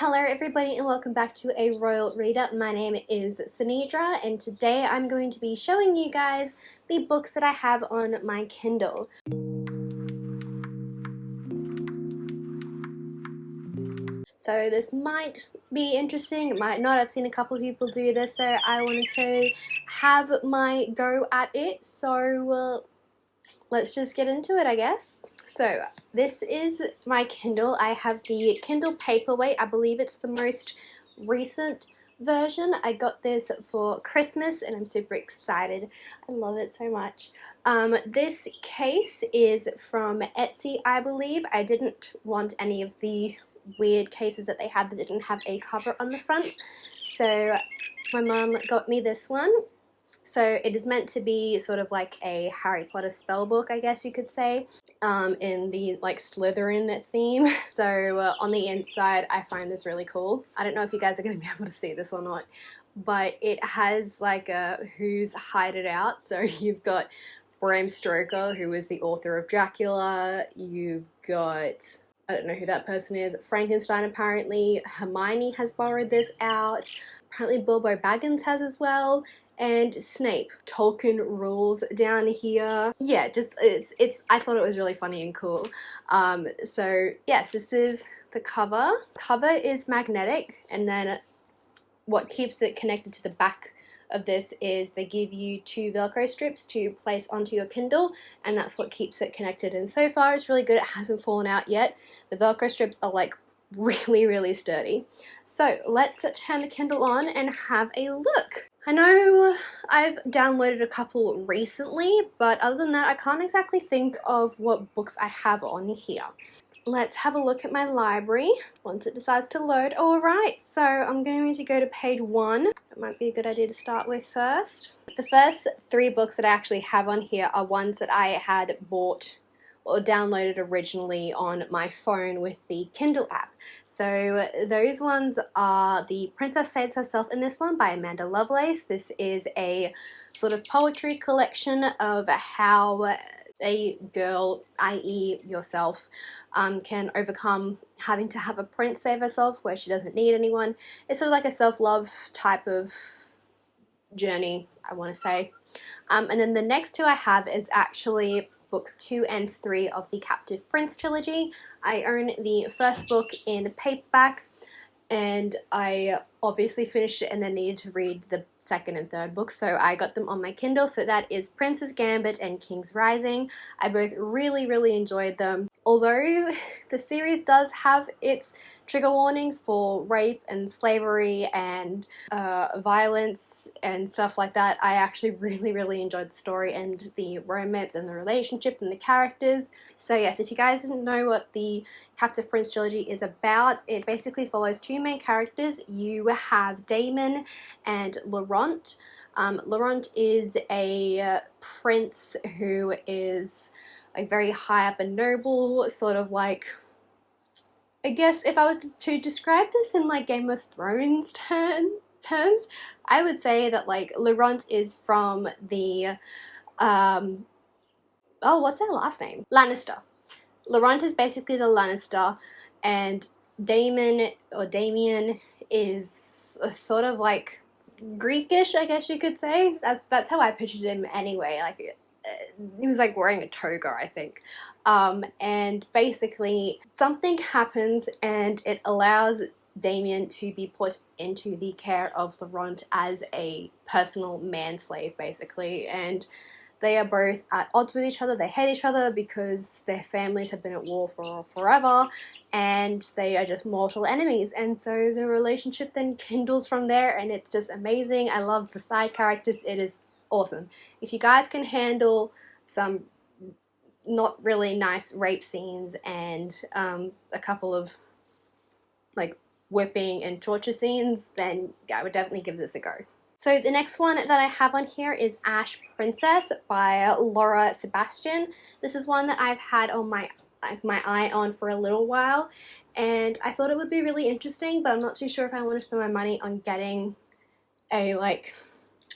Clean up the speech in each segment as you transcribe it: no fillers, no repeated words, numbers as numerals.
Hello everybody and welcome back to A Royal Reader. My name is Sanidra and today I'm going to be showing you guys the books that I have on my Kindle. So this might be interesting, it might not. I've seen a couple of people do this, so I wanted to have my go at it. So let's just get into it, I guess. So this is my Kindle. I have the Kindle Paperweight. I believe it's the most recent version. I got this for Christmas and I'm super excited. I love it so much. This case is from Etsy, I believe. I didn't want any of the weird cases that they had that didn't have a cover on the front. So my mum got me this one. So it is meant to be sort of like a Harry Potter spell book, I guess you could say, in the like Slytherin theme. So on the inside, I find this really cool. I don't know if you guys are going to be able to see this or not, but it has like a who's hide it out. So you've got Bram Stoker, who is the author of Dracula. You've got, I don't know who that person is, Frankenstein apparently. Hermione has borrowed this out. Apparently Bilbo Baggins has as well. And Snape. Tolkien rules down here. Yeah, just it's I thought it was really funny and cool. So yes, this is the cover. Cover is magnetic, and then what keeps it connected to the back of this is they give you 2 Velcro strips to place onto your Kindle, and that's what keeps it connected. And so far it's really good. It hasn't fallen out yet. The Velcro strips are like really sturdy. So let's turn the Kindle on and have a look. I know I've downloaded a couple recently, but other than that I can't exactly think of what books I have on here. Let's have a look at my library once it decides to load. Alright, so I'm going to go to page 1. That might be a good idea to start with first. The first 3 books that I actually have on here are ones that I had bought or downloaded originally on my phone with the Kindle app. So those ones are The Princess Saves Herself in This One by Amanda Lovelace. This is a sort of poetry collection of how a girl, i.e. yourself, can overcome having to have a prince save herself where she doesn't need anyone. It's sort of like a self-love type of journey, I want to say. And then the next 2 I have is actually book 2 and 3 of the Captive Prince trilogy. I own the first book in paperback, and I obviously finished it and then needed to read the second and third books, so I got them on my Kindle. So that is Princess Gambit and King's Rising. I both really enjoyed them. Although the series does have its trigger warnings for rape and slavery and violence and stuff like that, I actually really enjoyed the story and the romance and the relationship and the characters. So yes, if you guys didn't know what the Captive Prince trilogy is about, it basically follows 2 main characters. You have Damon and Laurent. Laurent is a prince who is like very high up and noble, sort of like, I guess if I was to describe this in like Game of Thrones terms, I would say that like Laurent is from the, oh, what's their last name? Lannister. Laurent is basically the Lannister, and Damon or Damien is a sort of like Greekish, I guess you could say. That's how I pictured him anyway. Like he was like wearing a toga, I think. And basically something happens and it allows Damien to be put into the care of Laurent as a personal manslave, basically. And they are both at odds with each other. They hate each other because their families have been at war for forever, and they are just mortal enemies. And so the relationship then kindles from there, and it's just amazing. I love the side characters. It is awesome. If you guys can handle some not really nice rape scenes and a couple of like whipping and torture scenes, then yeah, I would definitely give this a go. So the next one that I have on here is Ash Princess by Laura Sebastian. This is one that I've had on my eye on for a little while, and I thought it would be really interesting, but I'm not too sure if I want to spend my money on getting a like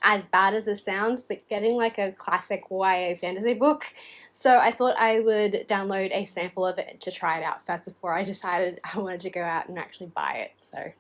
as bad as this sounds, but getting like a classic YA fantasy book. So I thought I would download a sample of it to try it out first before I decided I wanted to go out and actually buy it. So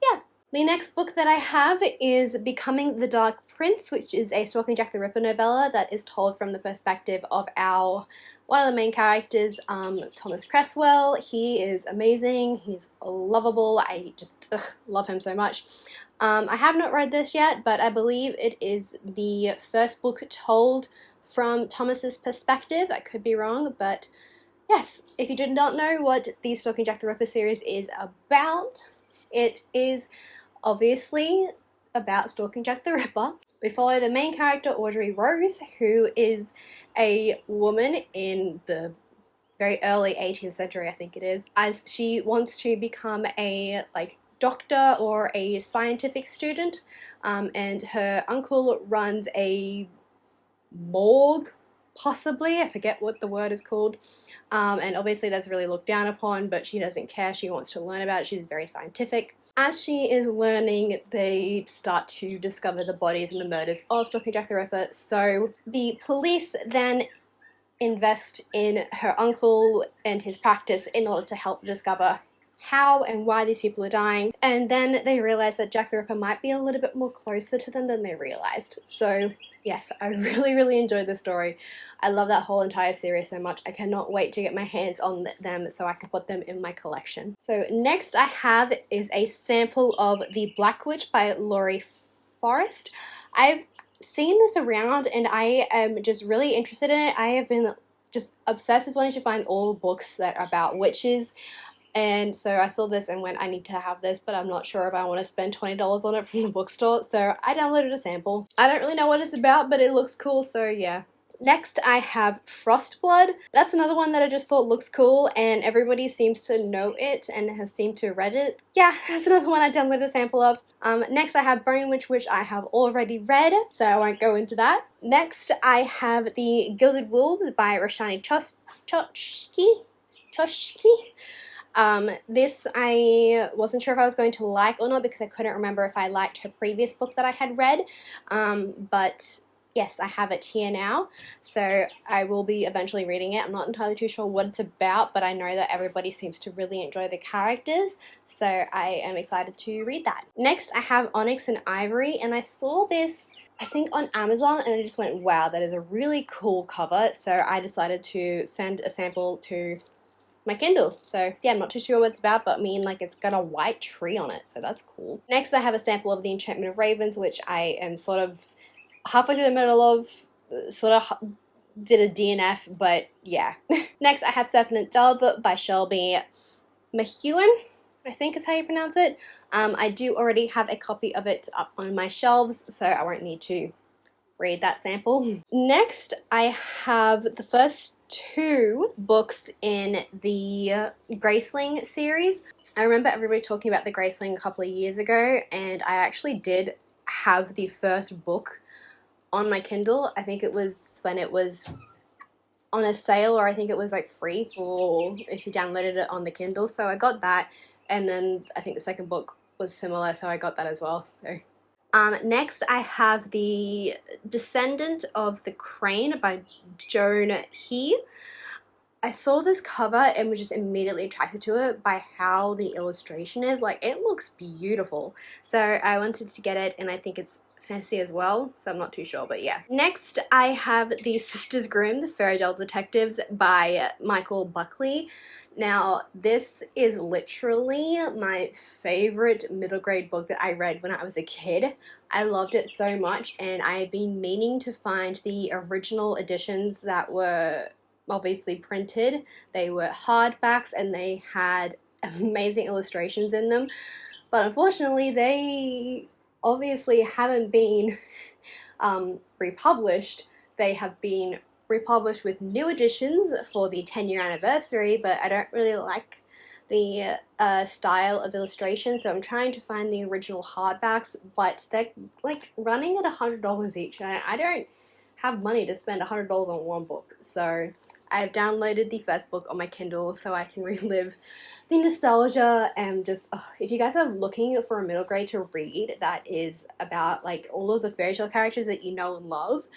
yeah. The next book that I have is Becoming the Dark Prince, which is a Stalking Jack the Ripper novella that is told from the perspective of one of the main characters, Thomas Cresswell. He is amazing. He's lovable. I just love him so much. I have not read this yet, but I believe it is the first book told from Thomas's perspective. I could be wrong, but yes, if you did not know what the Stalking Jack the Ripper series is about, it is obviously about Stalking Jack the Ripper. We follow the main character, Audrey Rose, who is a woman in the very early 18th century, I think it is, as she wants to become a doctor or a scientific student, and her uncle runs a morgue, possibly, I forget what the word is called, and obviously that's really looked down upon, but she doesn't care. She wants to learn about it. She's very scientific. As she is learning, they start to discover the bodies and the murders of Stalking Jack the Ripper, so the police then invest in her uncle and his practice in order to help discover how and why these people are dying, and then they realize that Jack the Ripper might be a little bit more closer to them than they realized. So yes, I really enjoyed the story. I love that whole entire series so much. I cannot wait to get my hands on them so I can put them in my collection. So next I have is a sample of The Black Witch by Laurie Forrest. I've seen this around and I am just really interested in it. I have been just obsessed with wanting to find all books that are about witches. And so I saw this and went, I need to have this, but I'm not sure if I want to spend $20 on it from the bookstore. So I downloaded a sample. I don't really know what it's about, but it looks cool, so yeah. Next I have Frostblood. That's another one that I just thought looks cool and everybody seems to know it and has seemed to read it. Yeah, that's another one I downloaded a sample of. Next I have Bone Witch, which I have already read, so I won't go into that. Next I have the Gilded Wolves by Roshani Chokshi. This I wasn't sure if I was going to like or not because I couldn't remember if I liked her previous book that I had read, but yes, I have it here now, so I will be eventually reading it. I'm not entirely too sure what it's about, but I know that everybody seems to really enjoy the characters, so I am excited to read that. Next, I have Onyx and Ivory, and I saw this, I think, on Amazon, and I just went, wow, that is a really cool cover, so I decided to send a sample to my Kindle. So yeah, I'm not too sure what it's about, but I mean, like, it's got a white tree on it, so that's cool. Next, I have a sample of The Enchantment of Ravens, which I am sort of halfway through the middle of, sort of did a DNF, but yeah. Next, I have Serpent Dove by Shelby McEwen, I think is how you pronounce it. I do already have a copy of it up on my shelves, so I won't need to read that sample. Next, I have the first two books in the Graceling series. I remember everybody talking about the Graceling a couple of years ago, and I actually did have the first book on my Kindle. I think it was when it was on a sale, or I think it was like free for if you downloaded it on the Kindle. So I got that, and then I think the second book was similar, so I got that as well. So next I have the Descendant of the Crane by Joan here. I saw this cover and was just immediately attracted to it by how the illustration is. Like, it looks beautiful. So I wanted to get it, and I think it's fancy as well, so I'm not too sure, but yeah. Next, I have the Sisters Groom, the Fairy Tale Detectives by Michael Buckley. Now, this is literally my favorite middle grade book that I read when I was a kid. I loved it so much, and I have been meaning to find the original editions that were obviously printed. They were hardbacks, and they had amazing illustrations in them, but unfortunately they obviously haven't been republished. They have been republished with new editions for the 10-year anniversary, but I don't really like the style of illustration, so I'm trying to find the original hardbacks, but they're like running at $100 each, and I don't have money to spend $100 on one book, so I've downloaded the first book on my Kindle so I can relive the nostalgia and just, if you guys are looking for a middle grade to read that is about like all of the fairy tale characters that you know and love,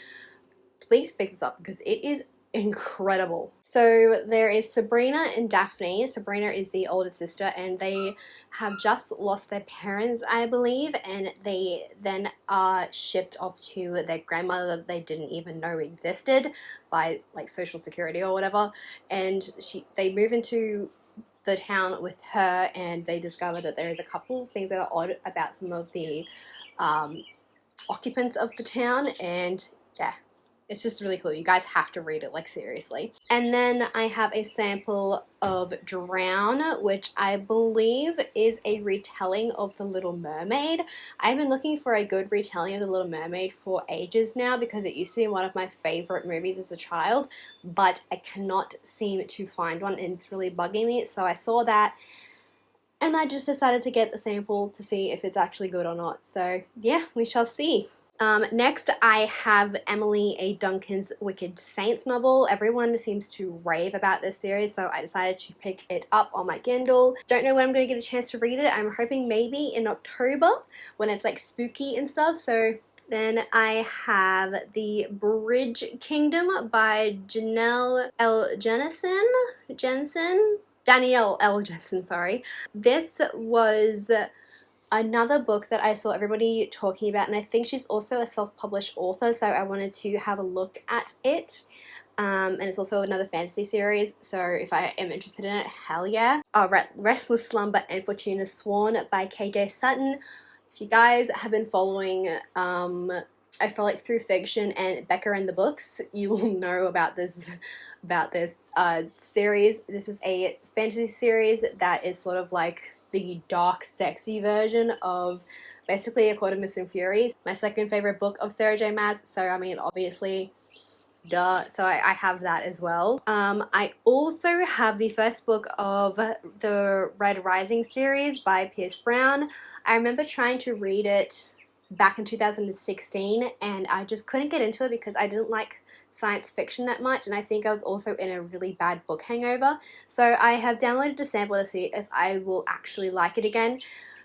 please pick this up because it is incredible. So there is Sabrina and Daphne. Sabrina is the older sister and they have just lost their parents, I believe, and they then are shipped off to their grandmother that they didn't even know existed by like social security or whatever, and they move into the town with her and they discover that there is a couple of things that are odd about some of the occupants of the town, and yeah, it's just really cool. You guys have to read it, like seriously. And then I have a sample of Drown, which I believe is a retelling of The Little Mermaid. I've been looking for a good retelling of The Little Mermaid for ages now because it used to be one of my favorite movies as a child, but I cannot seem to find one and it's really bugging me. So I saw that and I just decided to get the sample to see if it's actually good or not. So yeah, we shall see. Next, I have Emily A. Duncan's Wicked Saints novel. Everyone seems to rave about this series, so I decided to pick it up on my Kindle. Don't know when I'm going to get a chance to read it. I'm hoping maybe in October when it's like spooky and stuff. So then I have The Bridge Kingdom by Danielle L. Jensen, sorry. This was another book that I saw everybody talking about, and I think she's also a self-published author, so I wanted to have a look at it. And it's also another fantasy series, so if I am interested in it, hell yeah. Restless, Slumber, and Fortuna Sworn by KJ Sutton. If you guys have been following, I feel like through fiction and Becca and the books, you will know about this series. This is a fantasy series that is sort of like the dark, sexy version of basically A Court of Mist and Furies. My second favorite book of Sarah J Maas, so I mean obviously, duh, so I have that as well. I also have the first book of the Red Rising series by Pierce Brown. I remember trying to read it back in 2016 and I just couldn't get into it because I didn't like science fiction that much, and I think I was also in a really bad book hangover. So I have downloaded a sample to see if I will actually like it again.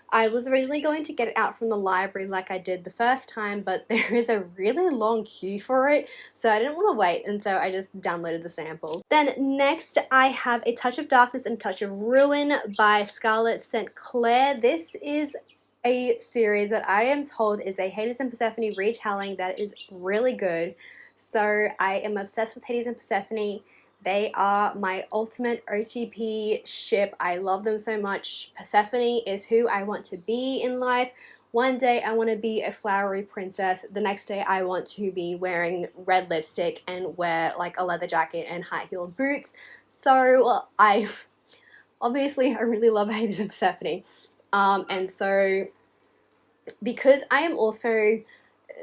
I was originally going to get it out from the library like I did the first time, but there is a really long queue for it, so I didn't want to wait, and so I just downloaded the sample. Then next I have A Touch of Darkness and Touch of Ruin by Scarlett St. Clair. This is a series that I am told is a Hades and Persephone retelling that is really good. So I am obsessed with Hades and Persephone. They are my ultimate OTP ship. I love them so much. Persephone is who I want to be in life. One day I want to be a flowery princess. The next day I want to be wearing red lipstick and wear like a leather jacket and high-heeled boots. So I really love Hades and Persephone. And so because I am also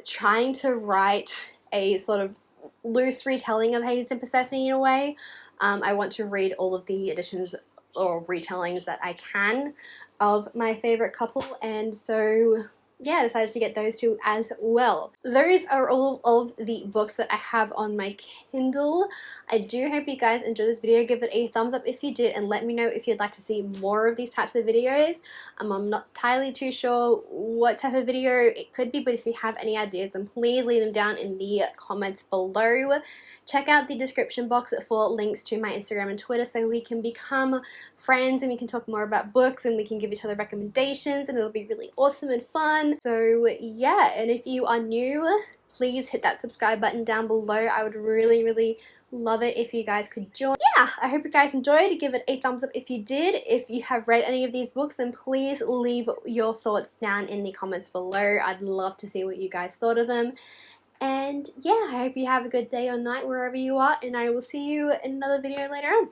trying to write a sort of loose retelling of Hades and Persephone in a way, I want to read all of the editions or retellings that I can of my favorite couple, and so yeah, I decided to get those two as well. Those are all of the books that I have on my Kindle. I do hope you guys enjoyed this video. Give it a thumbs up if you did, and let me know if you'd like to see more of these types of videos. I'm not entirely too sure what type of video it could be, but if you have any ideas, then please leave them down in the comments below. Check out the description box for links to my Instagram and Twitter so we can become friends and we can talk more about books and we can give each other recommendations, and it'll be really awesome and fun. So yeah, and if you are new, please hit that subscribe button down below. I would really love it if you guys could join. Yeah, I hope you guys enjoyed. Give it a thumbs up if you did. If you have read any of these books, then please leave your thoughts down in the comments below. I'd love to see what you guys thought of them. And yeah, I hope you have a good day or night wherever you are, and I will see you in another video later on.